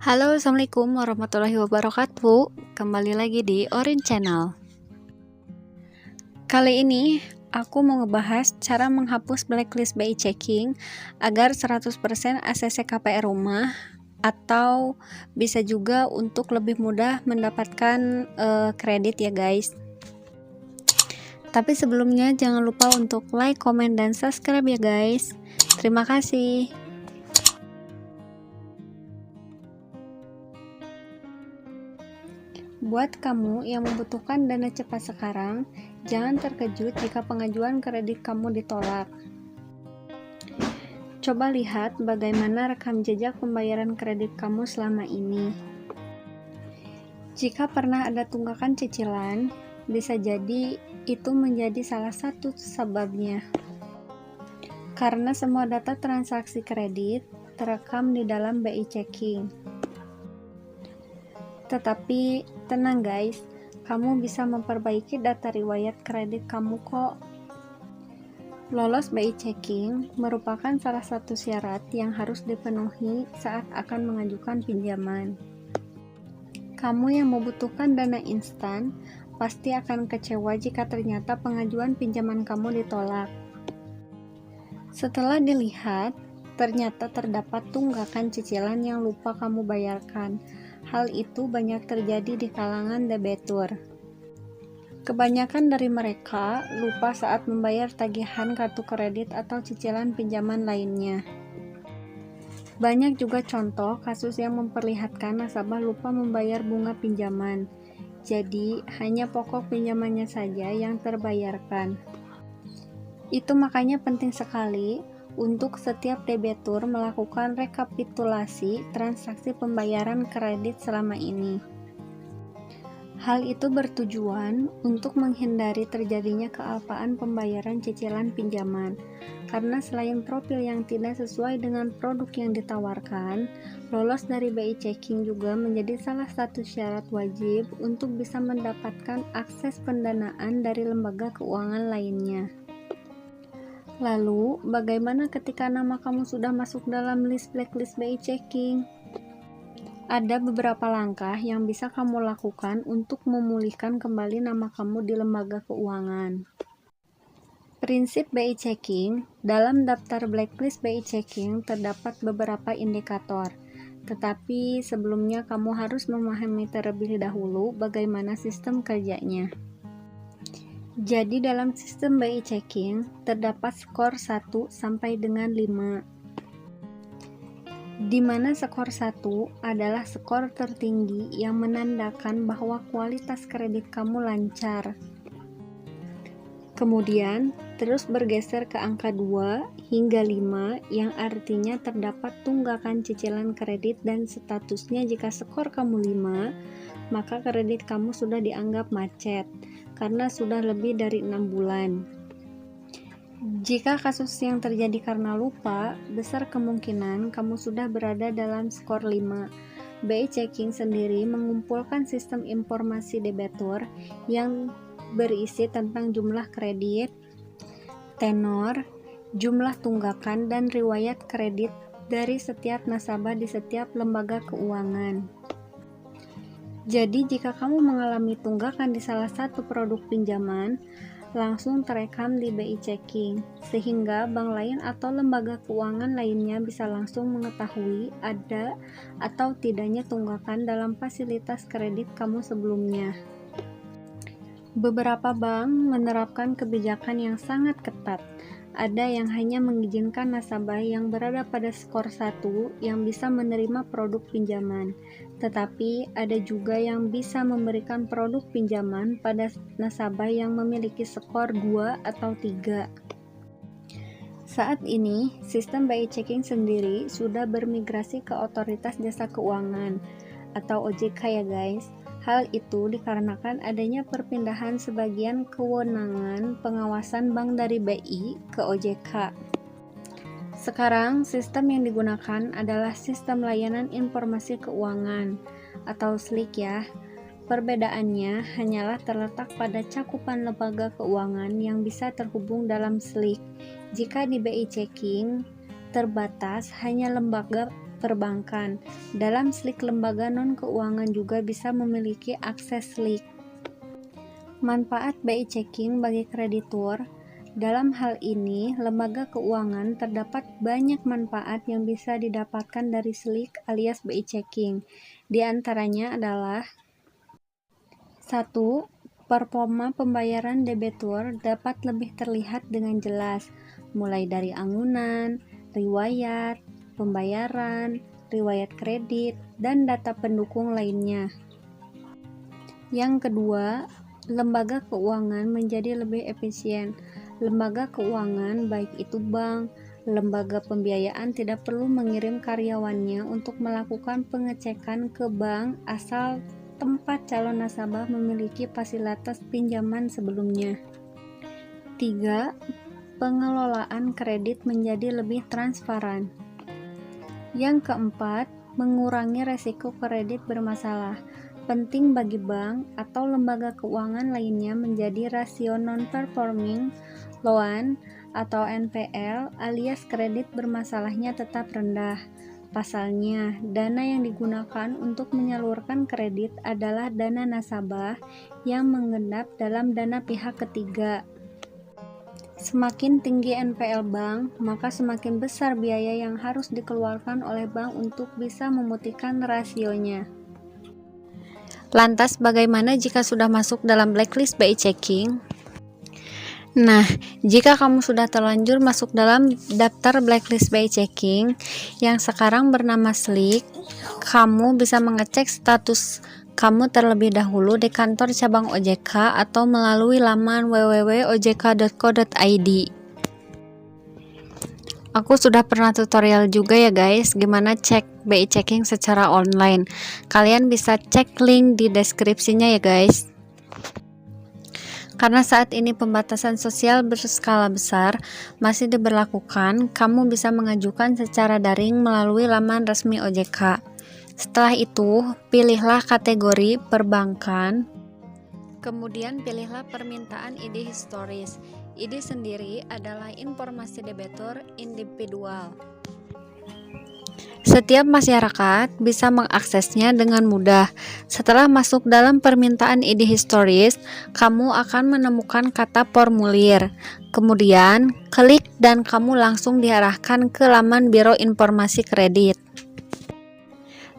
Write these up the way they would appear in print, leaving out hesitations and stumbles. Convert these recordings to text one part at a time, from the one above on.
Halo, assalamualaikum warahmatullahi wabarakatuh. Kembali lagi di Orin Channel. Kali ini aku mau ngebahas cara menghapus blacklist BI checking agar 100% ACC KPR rumah, atau bisa juga untuk lebih mudah mendapatkan kredit ya guys. Tapi sebelumnya jangan lupa untuk like, komen, dan subscribe ya guys. Terima kasih. Buat kamu yang membutuhkan dana cepat sekarang, jangan terkejut jika pengajuan kredit kamu ditolak. Coba lihat bagaimana rekam jejak pembayaran kredit kamu selama ini. Jika pernah ada tunggakan cicilan, bisa jadi itu menjadi salah satu sebabnya. Karena semua data transaksi kredit terekam di dalam BI checking. Tetapi tenang guys, kamu bisa memperbaiki data riwayat kredit kamu kok. Lolos BI checking merupakan salah satu syarat yang harus dipenuhi saat akan mengajukan pinjaman. Kamu yang membutuhkan dana instan pasti akan kecewa jika ternyata pengajuan pinjaman kamu ditolak. Setelah dilihat, ternyata terdapat tunggakan cicilan yang lupa kamu bayarkan. Hal itu banyak terjadi di kalangan debitur. Kebanyakan dari mereka lupa saat membayar tagihan kartu kredit atau cicilan pinjaman lainnya. Banyak juga contoh kasus yang memperlihatkan nasabah lupa membayar bunga pinjaman. Jadi, hanya pokok pinjamannya saja yang terbayarkan. Itu makanya penting sekali untuk setiap debitur melakukan rekapitulasi transaksi pembayaran kredit selama ini. Hal itu bertujuan untuk menghindari terjadinya kealpaan pembayaran cicilan pinjaman, karena selain profil yang tidak sesuai dengan produk yang ditawarkan, lolos dari BI checking juga menjadi salah satu syarat wajib untuk bisa mendapatkan akses pendanaan dari lembaga keuangan lainnya. Lalu, bagaimana ketika nama kamu sudah masuk dalam list blacklist BI checking? Ada beberapa langkah yang bisa kamu lakukan untuk memulihkan kembali nama kamu di lembaga keuangan. Prinsip BI checking: dalam daftar blacklist BI checking terdapat beberapa indikator. Tetapi sebelumnya kamu harus memahami terlebih dahulu bagaimana sistem kerjanya. Jadi dalam sistem BI checking terdapat skor 1 sampai dengan 5. Di mana skor 1 adalah skor tertinggi yang menandakan bahwa kualitas kredit kamu lancar. Kemudian terus bergeser ke angka 2 hingga 5 yang artinya terdapat tunggakan cicilan kredit dan statusnya jika skor kamu 5, maka kredit kamu sudah dianggap macet karena sudah lebih dari 6 bulan. Jika kasus yang terjadi karena lupa, besar kemungkinan kamu sudah berada dalam skor 5. BI checking sendiri mengumpulkan sistem informasi debitur yang berisi tentang jumlah kredit, tenor, jumlah tunggakan, dan riwayat kredit dari setiap nasabah di setiap lembaga keuangan. Jadi jika kamu mengalami tunggakan di salah satu produk pinjaman, langsung terekam di BI checking, sehingga bank lain atau lembaga keuangan lainnya bisa langsung mengetahui ada atau tidaknya tunggakan dalam fasilitas kredit kamu sebelumnya. Beberapa bank menerapkan kebijakan yang sangat ketat. Ada yang hanya mengizinkan nasabah yang berada pada skor 1 yang bisa menerima produk pinjaman, tetapi ada juga yang bisa memberikan produk pinjaman pada nasabah yang memiliki skor 2 atau 3. Saat ini, sistem BI checking sendiri sudah bermigrasi ke Otoritas Jasa Keuangan atau OJK ya guys. Hal itu dikarenakan adanya perpindahan sebagian kewenangan pengawasan bank dari BI ke OJK. Sekarang, sistem yang digunakan adalah Sistem Layanan Informasi Keuangan atau SLIK ya. Perbedaannya hanyalah terletak pada cakupan lembaga keuangan yang bisa terhubung dalam SLIK. Jika di BI checking terbatas hanya lembaga perbankan. Dalam SLIK, lembaga non-keuangan juga bisa memiliki akses SLIK. Manfaat BI Checking bagi kreditur. Dalam hal ini, lembaga keuangan terdapat banyak manfaat yang bisa didapatkan dari SLIK alias BI Checking. Di antaranya adalah 1. Performa pembayaran debitur dapat lebih terlihat dengan jelas, mulai dari anggunan, riwayat, pembayaran, riwayat kredit, dan data pendukung lainnya. Yang kedua, lembaga keuangan menjadi lebih efisien. Lembaga keuangan, baik itu bank, lembaga pembiayaan, tidak perlu mengirim karyawannya untuk melakukan pengecekan ke bank asal tempat calon nasabah memiliki fasilitas pinjaman sebelumnya. 3. Pengelolaan kredit menjadi lebih transparan. Yang keempat, mengurangi resiko kredit bermasalah. Penting bagi bank atau lembaga keuangan lainnya menjadi rasio non-performing loan atau NPL alias kredit bermasalahnya tetap rendah. Pasalnya, dana yang digunakan untuk menyalurkan kredit adalah dana nasabah yang mengendap dalam dana pihak ketiga. Semakin tinggi NPL bank, maka semakin besar biaya yang harus dikeluarkan oleh bank untuk bisa memutihkan rasionya. Lantas, bagaimana jika sudah masuk dalam blacklist BI Checking? Nah, jika kamu sudah terlanjur masuk dalam daftar blacklist BI Checking yang sekarang bernama SLIK, kamu bisa mengecek status kamu terlebih dahulu di kantor cabang OJK atau melalui laman www.ojk.co.id. Aku sudah pernah tutorial juga ya guys, gimana cek BI Checking secara online. Kalian bisa cek link di deskripsinya ya guys. Karena saat ini pembatasan sosial berskala besar masih diberlakukan, kamu bisa mengajukan secara daring melalui laman resmi OJK. Setelah itu, pilihlah kategori perbankan, kemudian pilihlah permintaan ID historis. ID sendiri adalah informasi debitur individual. Setiap masyarakat bisa mengaksesnya dengan mudah. Setelah masuk dalam permintaan ID historis, kamu akan menemukan kata formulir. Kemudian, klik dan kamu langsung diarahkan ke laman Biro Informasi Kredit.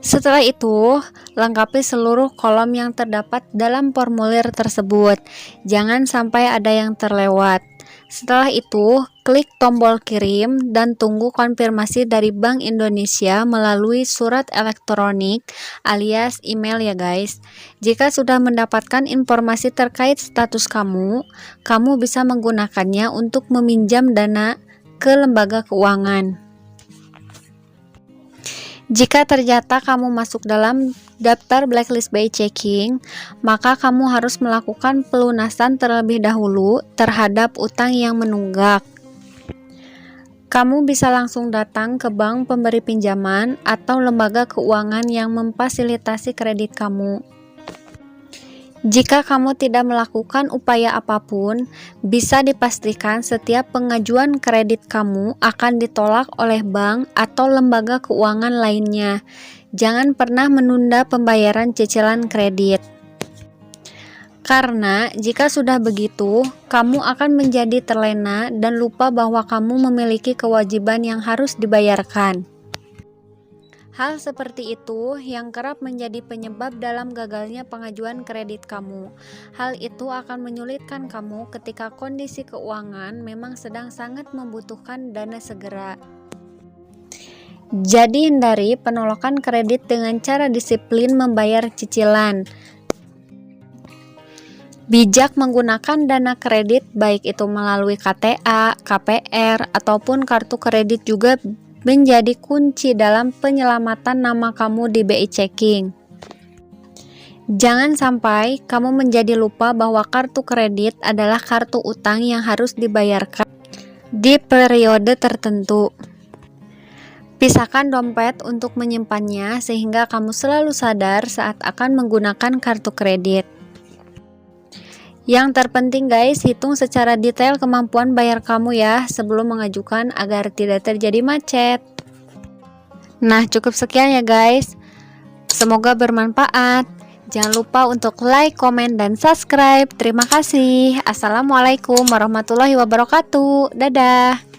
Setelah itu, lengkapi seluruh kolom yang terdapat dalam formulir tersebut. Jangan sampai ada yang terlewat. Setelah itu, klik tombol kirim dan tunggu konfirmasi dari Bank Indonesia melalui surat elektronik alias email ya guys. Jika sudah mendapatkan informasi terkait status kamu bisa menggunakannya untuk meminjam dana ke lembaga keuangan. Jika ternyata kamu masuk dalam daftar blacklist BI Checking, maka kamu harus melakukan pelunasan terlebih dahulu terhadap utang yang menunggak. Kamu bisa langsung datang ke bank pemberi pinjaman atau lembaga keuangan yang memfasilitasi kredit kamu. Jika kamu tidak melakukan upaya apapun, bisa dipastikan setiap pengajuan kredit kamu akan ditolak oleh bank atau lembaga keuangan lainnya. Jangan pernah menunda pembayaran cicilan kredit. Karena jika sudah begitu, kamu akan menjadi terlena dan lupa bahwa kamu memiliki kewajiban yang harus dibayarkan. Hal seperti itu yang kerap menjadi penyebab dalam gagalnya pengajuan kredit kamu. Hal itu akan menyulitkan kamu ketika kondisi keuangan memang sedang sangat membutuhkan dana segera. Jadi hindari penolakan kredit dengan cara disiplin membayar cicilan. Bijak menggunakan dana kredit baik itu melalui KTA, KPR, ataupun kartu kredit juga menjadi kunci dalam penyelamatan nama kamu di BI Checking. Jangan sampai kamu menjadi lupa bahwa kartu kredit adalah kartu utang yang harus dibayarkan di periode tertentu. Pisahkan dompet untuk menyimpannya sehingga kamu selalu sadar saat akan menggunakan kartu kredit. Yang terpenting guys, hitung secara detail kemampuan bayar kamu ya sebelum mengajukan agar tidak terjadi macet. Nah, cukup sekian ya guys. Semoga bermanfaat. Jangan lupa untuk like, komen, dan subscribe. Terima kasih. Assalamualaikum warahmatullahi wabarakatuh. Dadah.